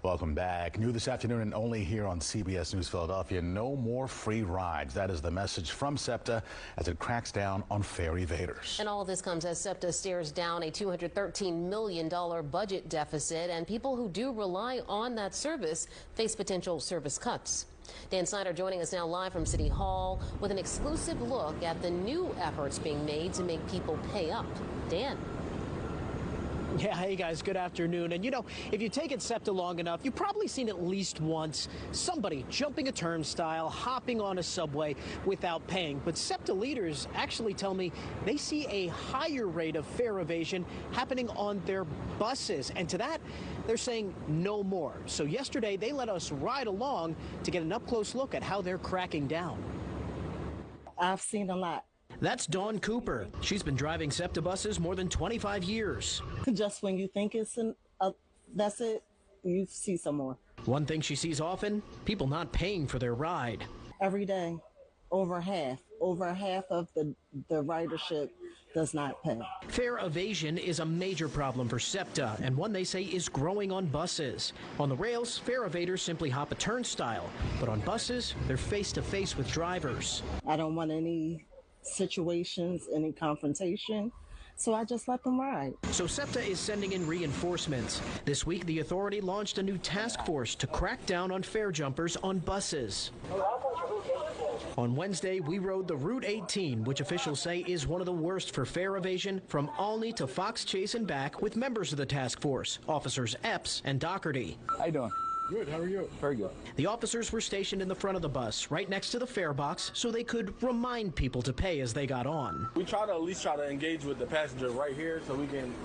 Welcome back. New this afternoon and only here on CBS News Philadelphia. No more free rides. That is the message from SEPTA as it cracks down on fare evaders. And all of this comes as SEPTA stares down a $213 million budget deficit, and people who do rely on that service face potential service cuts. Dan Snyder joining us now live from City Hall with an exclusive look at the new efforts being made to make people pay up. Dan. Yeah, hey guys, good afternoon. And you know, if you take it SEPTA long enough, you've probably seen at least once somebody jumping a turnstile, hopping on a subway without paying. But SEPTA leaders actually tell me they see a higher rate of fare evasion happening on their buses. And to that, they're saying no more. So yesterday, they let us ride along to get an up-close look at how they're cracking down. I've seen a lot. That's Dawn Cooper. She's been driving SEPTA buses more than 25 years. Just when you think it's that's it, you see some more. One thing she sees often, people not paying for their ride. Every day, over half of the ridership does not pay. Fare evasion is a major problem for SEPTA, and one they say is growing on buses. On the rails, fare evaders simply hop a turnstile, but on buses, they're face-to-face with drivers. I don't want any situations, any confrontation, so I just let them ride. So SEPTA is sending in reinforcements. This week, the authority launched a new task force to crack down on fare jumpers on buses. On Wednesday, we rode the Route 18, which officials say is one of the worst for fare evasion, from Olney to Fox Chase and back, with members of the task force, Officers Epps and Doherty. How you doing? Good. How are you? Very good. The officers were stationed in the front of the bus, right next to the fare box, so they could remind people to pay as they got on. We try to at least engage with the passenger right here so we can.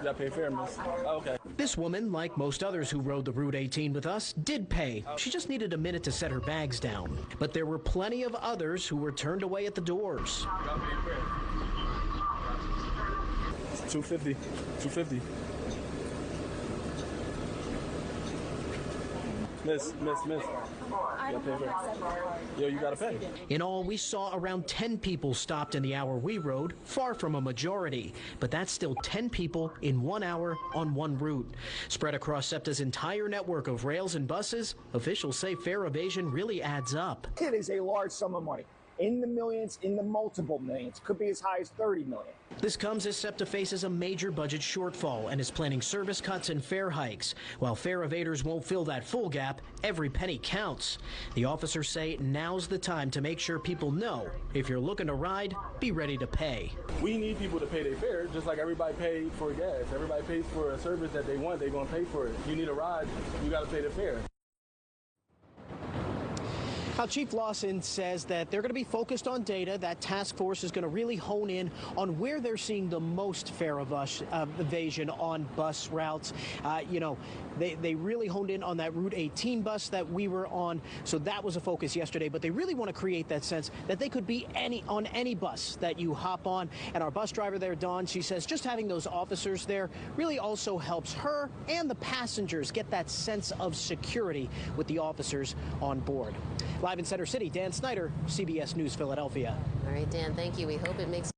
Yeah, pay fare, miss. Okay. This woman, like most others who rode the Route 18 with us, did pay. She just needed a minute to set her bags down. But there were plenty of others who were turned away at the doors. $250. $250. Miss. Yo, you gotta pay. In all, we saw around 10 people stopped in the hour we rode, far from a majority. But that's still 10 people in 1 hour on one route. Spread across SEPTA's entire network of rails and buses, officials say fare evasion really adds up. It is a large sum of money. In the millions, in the multiple millions. Could be as high as 30 million. This comes as SEPTA faces a major budget shortfall and is planning service cuts and fare hikes. While fare evaders won't fill that full gap, every penny counts. The officers say now's the time to make sure people know if you're looking to ride, be ready to pay. We need people to pay their fare just like everybody pays for gas. Everybody pays for a service that they want, they're gonna pay for it. You need a ride, you gotta pay the fare. Now, Chief Lawson says that they're going to be focused on data. That task force is going to really hone in on where they're seeing the most fare evasion on bus routes. You know, they really honed in on that Route 18 bus that we were on. So that was a focus yesterday. But they really want to create that sense that they could be on any bus that you hop on. And our bus driver there, Dawn, she says just having those officers there really also helps her and the passengers get that sense of security with the officers on board. Live in Center City, Dan Snyder, CBS News Philadelphia. All right, Dan, thank you. We hope it makes